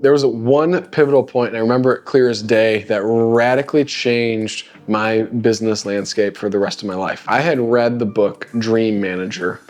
there was one pivotal point, and I remember it clear as day, that radically changed my business landscape for the rest of my life. I had read the book Dream Manager,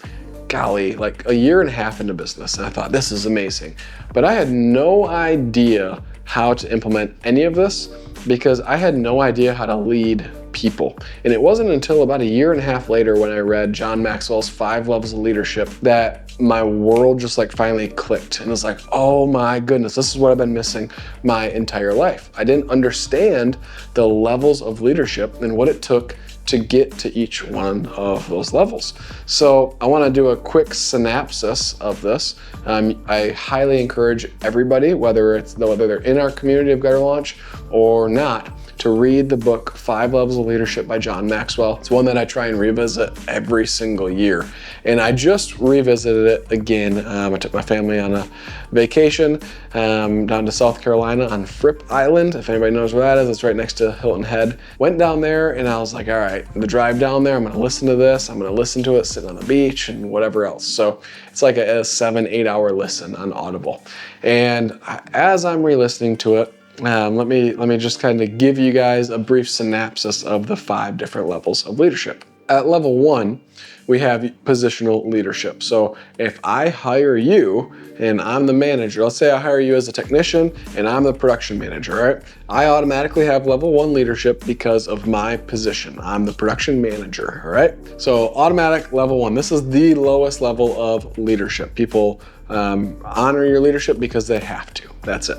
golly, like a year and a half into business, and I thought, this is amazing. But I had no idea how to implement any of this because I had no idea how to lead people. And it wasn't until about a year and a half later when I read John Maxwell's 5 Levels of Leadership that my world just like finally clicked. And it was like, oh my goodness, this is what I've been missing my entire life. I didn't understand the levels of leadership and what it took to get to each one of those levels. So I want to do a quick synopsis of this. I highly encourage everybody, whether they're in our community of Gutter Launch or not, to read the book 5 Levels of Leadership by John Maxwell. It's one that I try and revisit every single year. And I just revisited it again. I took my family on a vacation down to South Carolina on Fripp Island. If anybody knows where that is, it's right next to Hilton Head. Went down there and I was like, all right, the drive down there, I'm gonna listen to this. I'm gonna listen to it sitting on the beach and whatever else. So it's like a 7-8 hour listen on Audible. And as I'm re-listening to it, let me just kind of give you guys a brief synopsis of the 5 different levels of leadership. At level 1, we have positional leadership. So if I hire you and I'm the manager, let's say I hire you as a technician and I'm the production manager, right? I automatically have level 1 leadership because of my position. I'm the production manager, all right? So automatic level 1, this is the lowest level of leadership. People honor your leadership because they have to, that's it.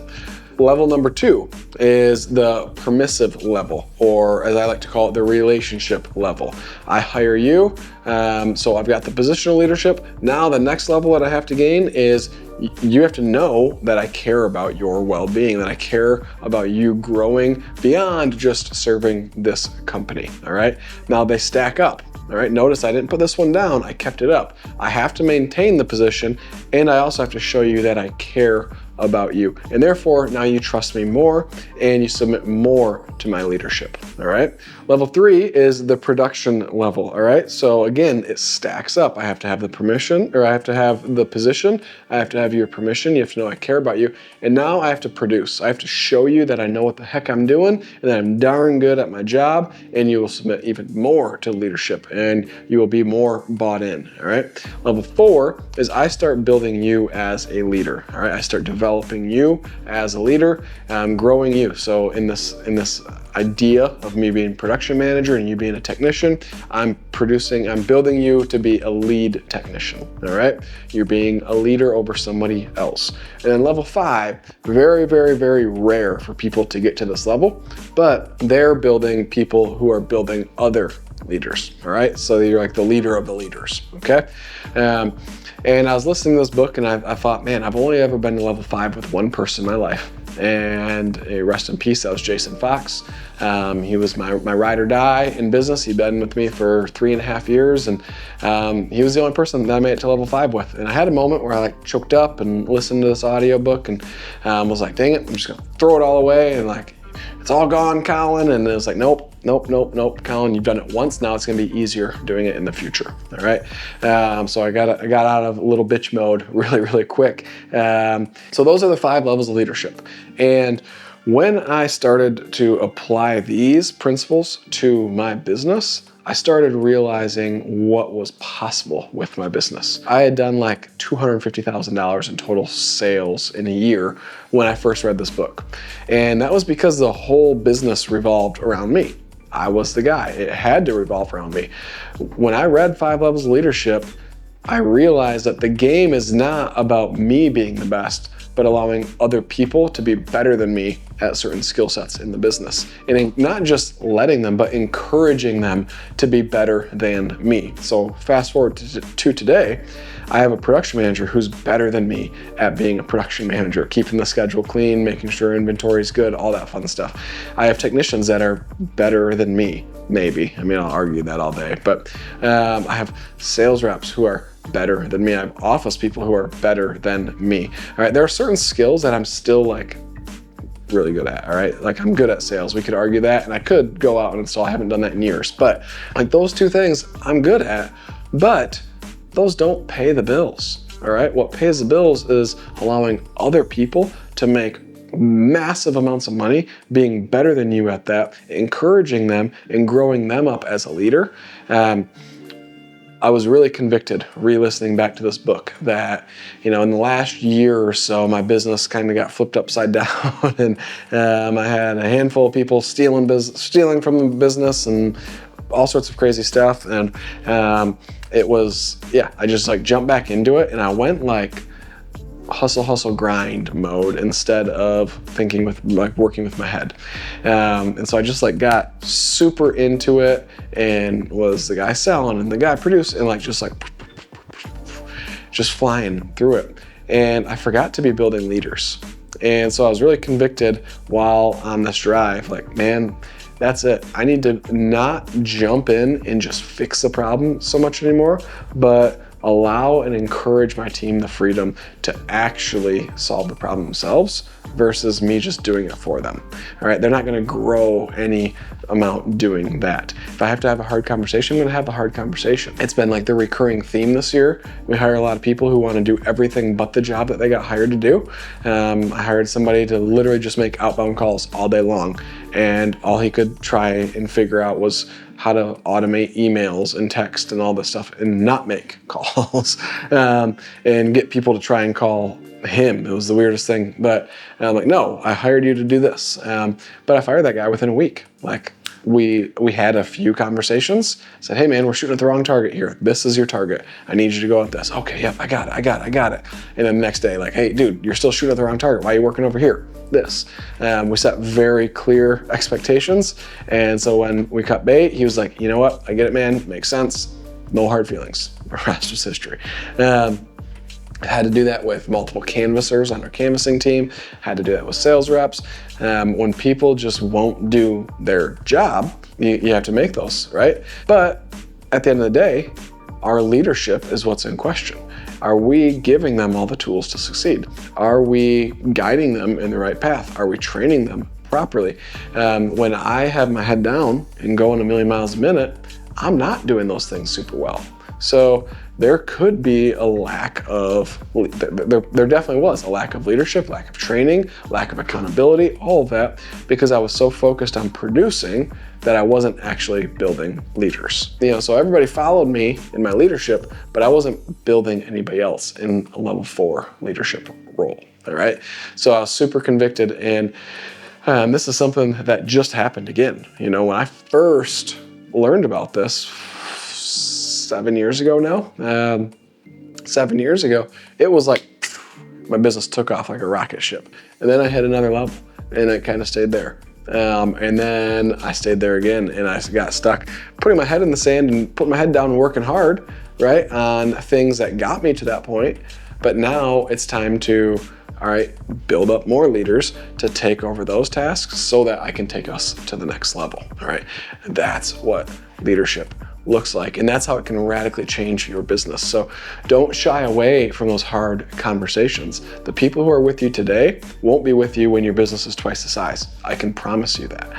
Level number 2 is the permissive level, or as I like to call it, the relationship level. I hire you, so I've got the positional leadership. Now the next level that I have to gain is you have to know that I care about your well-being, that I care about you growing beyond just serving this company, all right? Now they stack up. All right, notice I didn't put this one down, I kept it up. I have to maintain the position, and I also have to show you that I care about you. And therefore, now you trust me more and you submit more to my leadership, all right? Level 3 is the production level, all right? So again, it stacks up. I have to have the permission, or I have to have the position. I have to have your permission. You have to know I care about you. And now I have to produce. I have to show you that I know what the heck I'm doing and that I'm darn good at my job, and you will submit even more to leadership and you will be more bought in, all right? Level 4 is I start building you as a leader, all right? I start developing you as a leader, growing you. So in this idea of me being production manager and you being a technician, I'm building you to be a lead technician, all right? You're being a leader over somebody else. And then level 5, very, very, very rare for people to get to this level, but they're building people who are building other leaders, all right? So you're like the leader of the leaders, okay? And I was listening to this book and I thought, man, I've only ever been to level 5 with one person in my life. And rest in peace, that was Jason Fox. He was my ride or die in business. He'd been with me for 3.5 years, and he was the only person that I made it to level 5 with. And I had a moment where I like choked up and listened to this audio book and was like, dang it, I'm just gonna throw it all away and like, it's all gone, Colin. And it was like, nope, Colin, you've done it once. Now it's gonna be easier doing it in the future, all right? So I got out of little bitch mode really, really quick. So those are the 5 levels of leadership. And when I started to apply these principles to my business, I started realizing what was possible with my business. I had done like $250,000 in total sales in a year when I first read this book. And that was because the whole business revolved around me. I was the guy. It had to revolve around me. When I read 5 Levels of Leadership, I realized that the game is not about me being the best, but allowing other people to be better than me at certain skill sets in the business. And not just letting them, but encouraging them to be better than me. So fast forward to today, I have a production manager who's better than me at being a production manager, keeping the schedule clean, making sure inventory is good, all that fun stuff. I have technicians that are better than me, maybe. I mean, I'll argue that all day, but I have sales reps who are better than me. I have office people who are better than me. All right, there are certain skills that I'm still like really good at, all right? Like I'm good at sales. We could argue that, and I could go out and install. I haven't done that in years, but like those 2 things I'm good at, but those don't pay the bills. all right? What pays the bills is allowing other people to make massive amounts of money, being better than you at that, encouraging them and growing them up as a leader. I was really convicted re-listening back to this book that, in the last year or so, my business kind of got flipped upside down, and I had a handful of people stealing from the business and all sorts of crazy stuff. And it was, I just jumped back into it, and I went hustle, grind mode instead of thinking working with my head. And so I just got super into it and was the guy selling and the guy producing and just flying through it. And I forgot to be building leaders. And so I was really convicted while on this drive, man, that's it. I need to not jump in and just fix the problem so much anymore, but allow and encourage my team the freedom to actually solve the problem themselves versus me just doing it for them. All right, they're not gonna grow any amount doing that. If I have to have a hard conversation, I'm gonna have a hard conversation. It's been the recurring theme this year. We hire a lot of people who wanna do everything but the job that they got hired to do. I hired somebody to literally just make outbound calls all day long, and all he could try and figure out was how to automate emails and text and all this stuff and not make calls and get people to try and call him. It was the weirdest thing, but I'm no, I hired you to do this. But I fired that guy within a week. We had a few conversations, said, hey man, we're shooting at the wrong target here. This is your target. I need you to go at this. Okay, yep, I got it. And then the next day, hey dude, you're still shooting at the wrong target. Why are you working over here? This. We set very clear expectations. And so when we cut bait, he was like, you know what? I get it, man. Makes sense. No hard feelings. The rest was history. I had to do that with multiple canvassers on our canvassing team. Had to do that with sales reps. When people just won't do their job, you have to make those, right? But at the end of the day, our leadership is what's in question. Are we giving them all the tools to succeed? Are we guiding them in the right path? Are we training them properly? When I have my head down and going a million miles a minute, I'm not doing those things super well. So there could be a lack of, there definitely was a lack of leadership, lack of training, lack of accountability, all of that, because I was so focused on producing that I wasn't actually building leaders. So everybody followed me in my leadership, but I wasn't building anybody else in a level 4 leadership role, all right? So I was super convicted, and this is something that just happened again. When I first learned about this, 7 years ago now, 7 years ago, it was my business took off like a rocket ship. And then I hit another level and it kind of stayed there. And then I stayed there again, and I got stuck putting my head in the sand and putting my head down and working hard, right, on things that got me to that point. But now it's time to, all right, build up more leaders to take over those tasks so that I can take us to the next level, all right? That's what leadership looks like, and that's how it can radically change your business. So don't shy away from those hard conversations. The people who are with you today won't be with you when your business is twice the size. I can promise you that.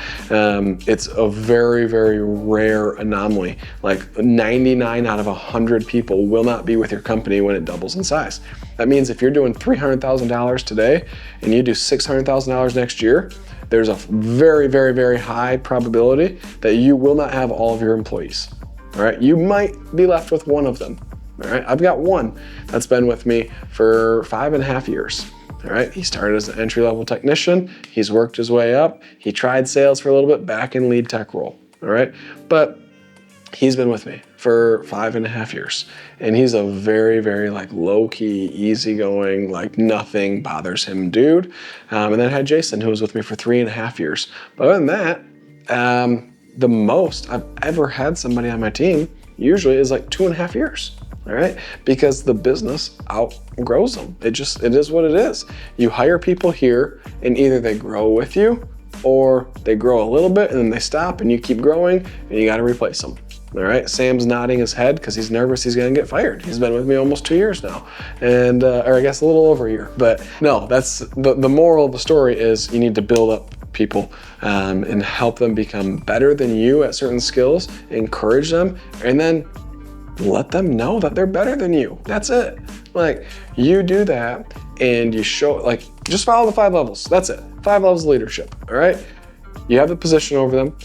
It's a very, very rare anomaly. 99 out of 100 people will not be with your company when it doubles in size. That means if you're doing $300,000 today and you do $600,000 next year, there's a very, very, very high probability that you will not have all of your employees. All right, you might be left with one of them. All right, I've got one that's been with me for 5.5 years. All right, he started as an entry-level technician. He's worked his way up. He tried sales for a little bit, back in lead tech role. All right, but he's been with me for 5.5 years, and he's a very, very low-key, easygoing, nothing bothers him dude. And then I had Jason, who was with me for 3.5 years. But other than that, the most I've ever had somebody on my team usually is 2.5 years, all right? Because the business outgrows them. It is what it is. You hire people here, and either they grow with you or they grow a little bit and then they stop and you keep growing and you got to replace them. All right, Sam's nodding his head because he's nervous he's gonna get fired. He's been with me almost 2 years now, and or I guess a little over a year. But no, that's the moral of the story is you need to build up people and help them become better than you at certain skills, encourage them, and then let them know that they're better than you. That's it. Like, you do that and you show, like, just follow the 5 levels. That's it. 5 levels of leadership, all right? You have the position over them,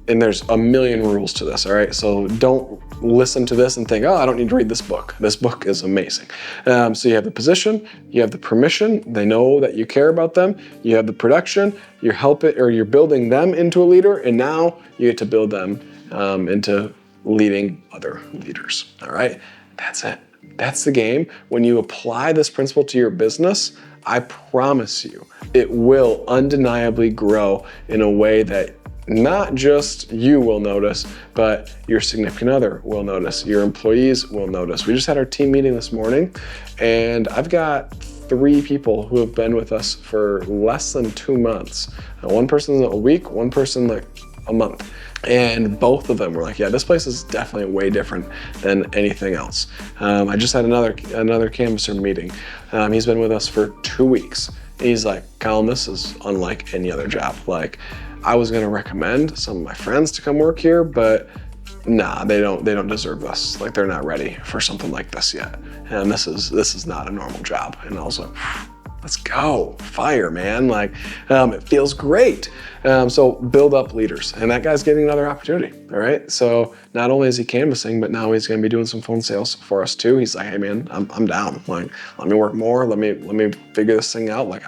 and there's a million rules to this, all right? So don't listen to this and think, oh, I don't need to read this book. This book is amazing. So you have the position, you have the permission, they know that you care about them, you have the production, you're building them into a leader, and now you get to build them into leading other leaders, all right? That's it. That's the game. When you apply this principle to your business, I promise you, it will undeniably grow in a way that not just you will notice, but your significant other will notice, your employees will notice. We just had our team meeting this morning, and I've got 3 people who have been with us for less than 2 months. One person a week, one person like a month. And both of them were like, yeah, this place is definitely way different than anything else. I just had another canvasser meeting. He's been with us for 2 weeks. He's like, Colin, this is unlike any other job. Like, I was gonna recommend some of my friends to come work here, but nah, they don't deserve this. Like, they're not ready for something like this yet. And this is not a normal job. And I was like, let's go, fire, man. Like, it feels great. So build up leaders, and that guy's getting another opportunity, all right? So not only is he canvassing, but now he's gonna be doing some phone sales for us too. He's like, hey man, I'm down. Like, let me work more, let me figure this thing out. Like,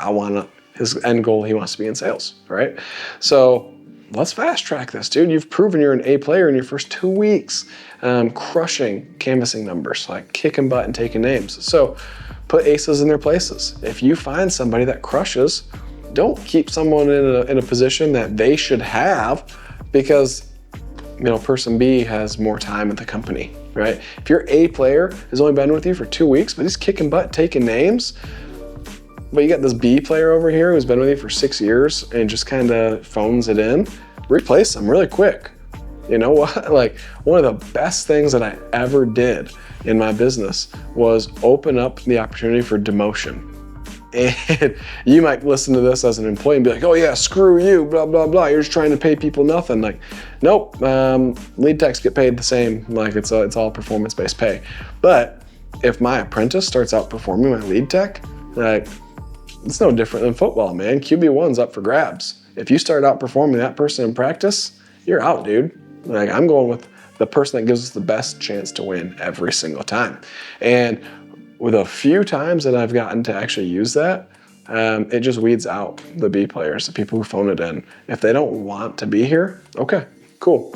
his end goal, he wants to be in sales, right? So let's fast track this, dude. You've proven you're an A player in your first 2 weeks, crushing canvassing numbers, like kicking butt and taking names. So put aces in their places. If you find somebody that crushes, don't keep someone in a position that they should have because, you know, person B has more time at the company, right? If your A player has only been with you for 2 weeks, but he's kicking butt, taking names, but you got this B player over here who's been with you for 6 years and just kind of phones it in, replace them really quick. You know what? Like, one of the best things that I ever did in my business was open up the opportunity for demotion. And you might listen to this as an employee and be like, oh yeah, screw you, blah, blah, blah. You're just trying to pay people nothing. Like, nope, lead techs get paid the same. Like, it's all performance-based pay. But if my apprentice starts outperforming my lead tech, like, it's no different than football, man. QB1's up for grabs. If you start outperforming that person in practice, you're out, dude. Like, I'm going with the person that gives us the best chance to win every single time. And with a few times that I've gotten to actually use that, it just weeds out the B players, the people who phone it in. If they don't want to be here, okay, cool.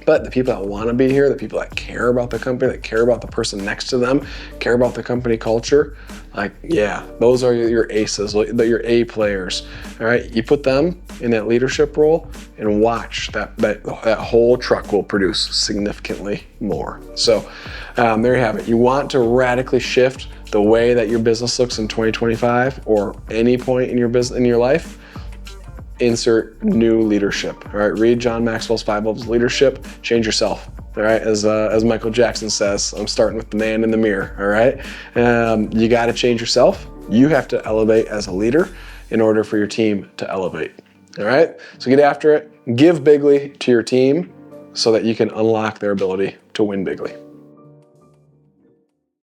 But the people that want to be here, the people that care about the company, that care about the person next to them, care about the company culture, like, yeah, those are your aces, your A players, all right? You put them in that leadership role and watch that whole truck will produce significantly more. So there you have it. You want to radically shift the way that your business looks in 2025 or any point in your business, in your life, insert new leadership, all right? Read John Maxwell's 5 Levels of Leadership, change yourself, all right? As Michael Jackson says, I'm starting with the man in the mirror, all right? You gotta change yourself. You have to elevate as a leader in order for your team to elevate, all right? So get after it, give bigly to your team so that you can unlock their ability to win bigly.